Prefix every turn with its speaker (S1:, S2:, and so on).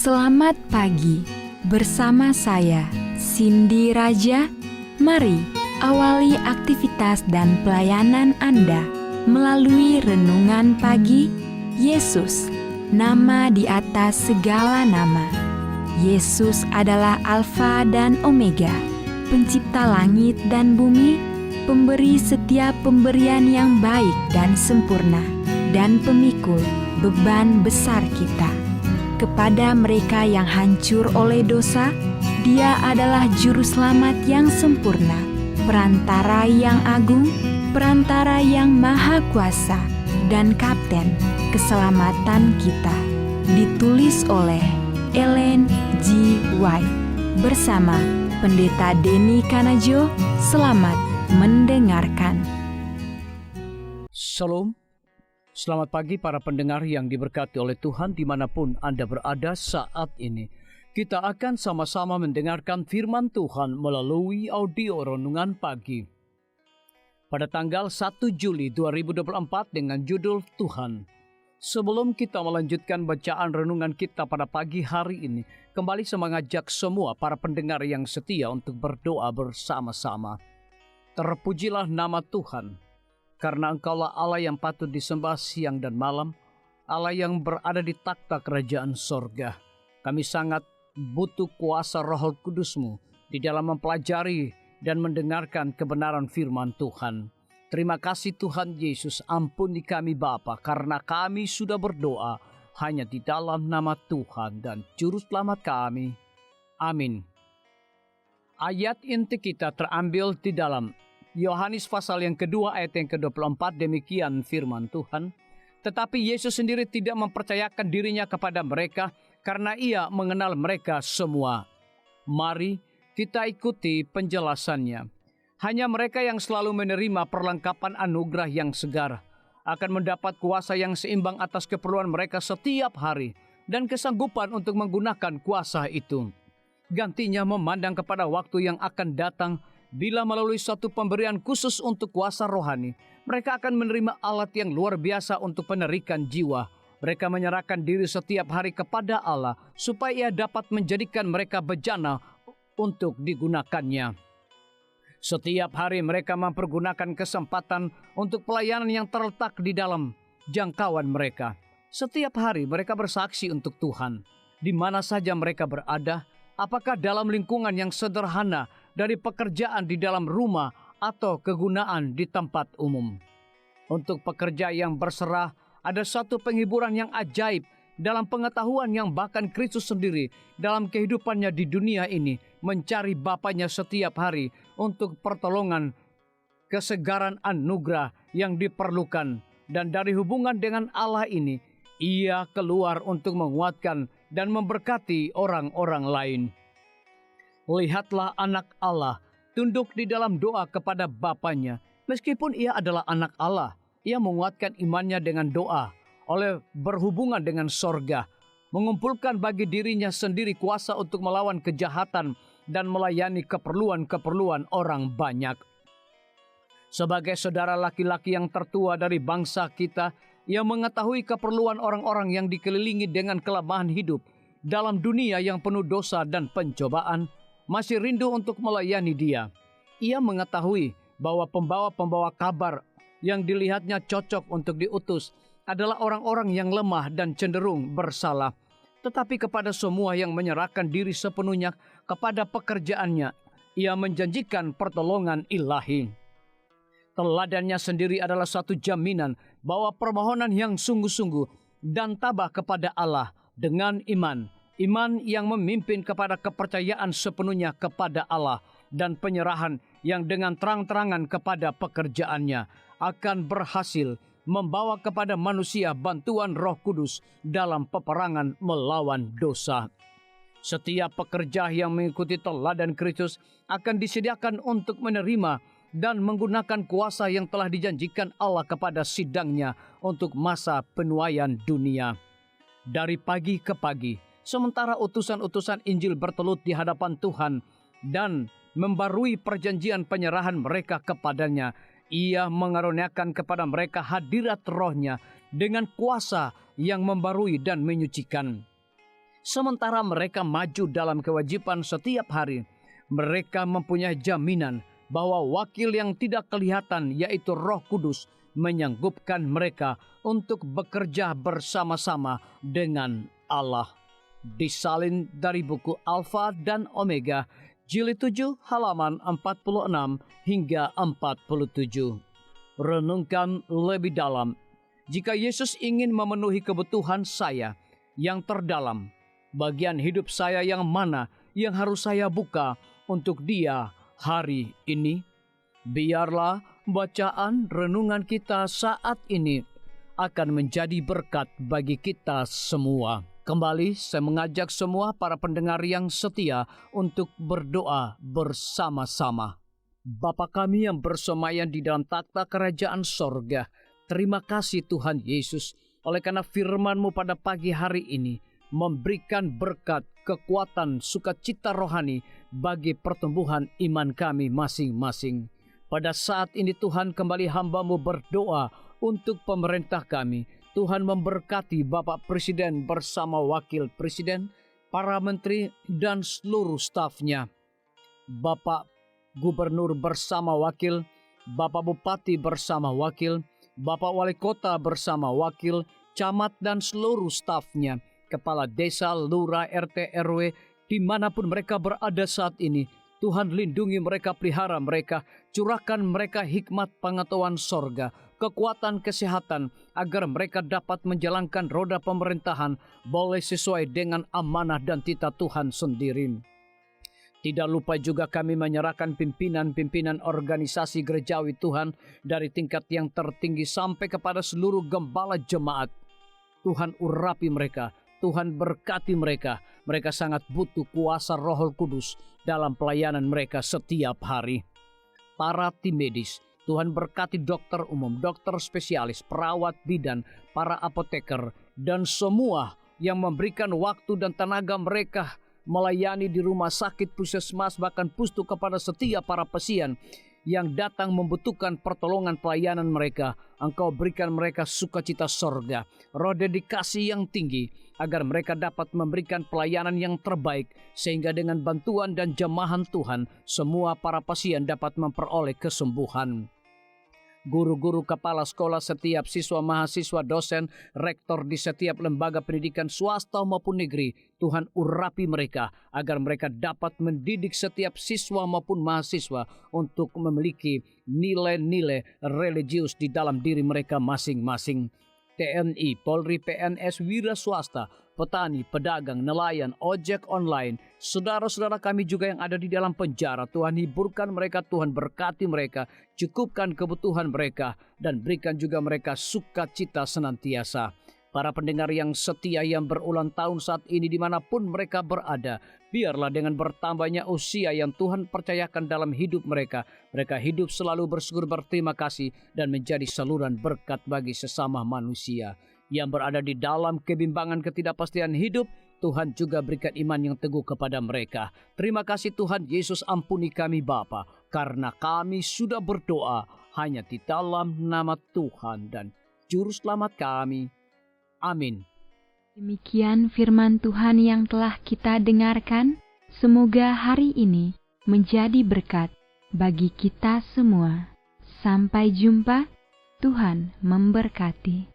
S1: Selamat pagi, bersama saya Cindy Raja. Mari awali aktivitas dan pelayanan Anda melalui renungan pagi. Yesus, nama di atas segala nama. Yesus adalah Alfa dan Omega, pencipta langit dan bumi, pemberi setiap pemberian yang baik dan sempurna, dan pemikul beban besar kita. Kepada mereka yang hancur oleh dosa, Dia adalah juru selamat yang sempurna, perantara yang agung, perantara yang maha kuasa, dan kapten keselamatan kita. Ditulis oleh Ellen G. White bersama Pendeta Denny Kanajo. Selamat mendengarkan.
S2: Shalom. Selamat pagi para pendengar yang diberkati oleh Tuhan dimanapun Anda berada saat ini. Kita akan sama-sama mendengarkan firman Tuhan melalui audio renungan pagi. Pada tanggal 1 Juli 2024 dengan judul Tuhan. Sebelum kita melanjutkan bacaan renungan kita pada pagi hari ini, kembali saya mengajak semua para pendengar yang setia untuk berdoa bersama-sama. Terpujilah nama Tuhan. Karena Engkaulah Allah yang patut disembah siang dan malam, Allah yang berada di takhta kerajaan sorga. Kami sangat butuh kuasa Roh Kudus-Mu di dalam mempelajari dan mendengarkan kebenaran firman Tuhan. Terima kasih Tuhan Yesus, ampuni kami Bapa, karena kami sudah berdoa hanya di dalam nama Tuhan dan Juru Selamat kami. Amin. Ayat inti kita terambil di dalam Yohanes pasal yang kedua ayat yang ke-24, demikian firman Tuhan. Tetapi Yesus sendiri tidak mempercayakan dirinya kepada mereka karena Ia mengenal mereka semua. Mari kita ikuti penjelasannya. Hanya mereka yang selalu menerima perlengkapan anugerah yang segar akan mendapat kuasa yang seimbang atas keperluan mereka setiap hari dan kesanggupan untuk menggunakan kuasa itu. Gantinya memandang kepada waktu yang akan datang. Bila melalui suatu pemberian khusus untuk kuasa rohani, mereka akan menerima alat yang luar biasa untuk penerikan jiwa. Mereka menyerahkan diri setiap hari kepada Allah, supaya Ia dapat menjadikan mereka bejana untuk digunakannya. Setiap hari mereka mempergunakan kesempatan untuk pelayanan yang terletak di dalam jangkauan mereka. Setiap hari mereka bersaksi untuk Tuhan. Di mana saja mereka berada, apakah dalam lingkungan yang sederhana, dari pekerjaan di dalam rumah atau kegunaan di tempat umum. Untuk pekerja yang berserah, ada satu penghiburan yang ajaib dalam pengetahuan yang bahkan Kristus sendiri dalam kehidupannya di dunia ini mencari Bapanya setiap hari untuk pertolongan kesegaran anugerah yang diperlukan. Dan dari hubungan dengan Allah ini, Ia keluar untuk menguatkan dan memberkati orang-orang lain. Lihatlah anak Allah, tunduk di dalam doa kepada Bapanya. Meskipun ia adalah anak Allah, ia menguatkan imannya dengan doa, oleh berhubungan dengan sorga, mengumpulkan bagi dirinya sendiri kuasa untuk melawan kejahatan dan melayani keperluan-keperluan orang banyak. Sebagai saudara laki-laki yang tertua dari bangsa kita, ia mengetahui keperluan orang-orang yang dikelilingi dengan kelemahan hidup dalam dunia yang penuh dosa dan pencobaan, masih rindu untuk melayani Dia. Ia mengetahui bahwa pembawa-pembawa kabar yang dilihatnya cocok untuk diutus adalah orang-orang yang lemah dan cenderung bersalah. Tetapi kepada semua yang menyerahkan diri sepenuhnya kepada pekerjaannya, Ia menjanjikan pertolongan ilahi. Teladannya sendiri adalah satu jaminan bahwa permohonan yang sungguh-sungguh dan tabah kepada Allah dengan iman yang memimpin kepada kepercayaan sepenuhnya kepada Allah dan penyerahan yang dengan terang-terangan kepada pekerjaannya akan berhasil membawa kepada manusia bantuan Roh Kudus dalam peperangan melawan dosa. Setiap pekerja yang mengikuti teladan Kristus akan disediakan untuk menerima dan menggunakan kuasa yang telah dijanjikan Allah kepada sidangnya untuk masa penuaian dunia. Dari pagi ke pagi, sementara utusan-utusan Injil bertelut di hadapan Tuhan dan membarui perjanjian penyerahan mereka kepadanya, Ia mengaruniakan kepada mereka hadirat Roh-Nya dengan kuasa yang membarui dan menyucikan. Sementara mereka maju dalam kewajiban setiap hari, mereka mempunyai jaminan bahwa wakil yang tidak kelihatan, yaitu Roh Kudus, menyanggupkan mereka untuk bekerja bersama-sama dengan Allah. Disalin dari buku Alfa dan Omega, jilid 7 halaman 46 hingga 47. Renungkan lebih dalam. Jika Yesus ingin memenuhi kebutuhan saya yang terdalam, bagian hidup saya yang mana yang harus saya buka untuk Dia hari ini? Biarlah bacaan renungan kita saat ini akan menjadi berkat bagi kita semua. Kembali saya mengajak semua para pendengar yang setia untuk berdoa bersama-sama. Bapa kami yang bersemayam di dalam takhta kerajaan sorga, terima kasih Tuhan Yesus, oleh karena firman-Mu pada pagi hari ini memberikan berkat, kekuatan, sukacita rohani bagi pertumbuhan iman kami masing-masing. Pada saat ini Tuhan, kembali hamba-Mu berdoa untuk pemerintah kami. Tuhan memberkati Bapak Presiden bersama Wakil Presiden, para menteri dan seluruh stafnya. Bapak Gubernur bersama wakil, Bapak Bupati bersama wakil, Bapak Wali Kota bersama wakil, camat dan seluruh stafnya, kepala desa, lurah, RT, RW, dimanapun mereka berada saat ini. Tuhan lindungi mereka, pelihara mereka, curahkan mereka hikmat pengetahuan sorga, kekuatan kesehatan, agar mereka dapat menjalankan roda pemerintahan boleh sesuai dengan amanah dan titah Tuhan sendiri. Tidak lupa juga kami menyerahkan pimpinan-pimpinan organisasi gerejawi Tuhan dari tingkat yang tertinggi sampai kepada seluruh gembala jemaat. Tuhan urapi mereka, Tuhan berkati mereka. Mereka sangat butuh kuasa Roh Kudus dalam pelayanan mereka setiap hari. Para tim medis, Tuhan berkati dokter umum, dokter spesialis, perawat bidan, para apoteker, dan semua yang memberikan waktu dan tenaga mereka melayani di rumah sakit, puskesmas, bahkan pustu kepada setiap para pasien yang datang membutuhkan pertolongan pelayanan mereka. Engkau berikan mereka sukacita sorga, roh dedikasi yang tinggi, agar mereka dapat memberikan pelayanan yang terbaik, sehingga dengan bantuan dan jamahan Tuhan, semua para pasien dapat memperoleh kesembuhan. Guru-guru, kepala sekolah, setiap siswa, mahasiswa, dosen, rektor di setiap lembaga pendidikan swasta maupun negeri, Tuhan urapi mereka agar mereka dapat mendidik setiap siswa maupun mahasiswa untuk memiliki nilai-nilai religius di dalam diri mereka masing-masing. TNI, Polri, PNS, wira swasta, petani, pedagang, nelayan, ojek online, saudara-saudara kami juga yang ada di dalam penjara, Tuhan hiburkan mereka, Tuhan berkati mereka, cukupkan kebutuhan mereka, dan berikan juga mereka sukacita senantiasa. Para pendengar yang setia yang berulang tahun saat ini dimanapun mereka berada, biarlah dengan bertambahnya usia yang Tuhan percayakan dalam hidup mereka, mereka hidup selalu bersyukur, berterima kasih, dan menjadi saluran berkat bagi sesama manusia. Yang berada di dalam kebimbangan ketidakpastian hidup, Tuhan juga berikan iman yang teguh kepada mereka. Terima kasih Tuhan Yesus, ampuni kami Bapa, karena kami sudah berdoa hanya di dalam nama Tuhan dan Juru Selamat kami. Amin.
S1: Demikian firman Tuhan yang telah kita dengarkan. Semoga hari ini menjadi berkat bagi kita semua. Sampai jumpa. Tuhan memberkati.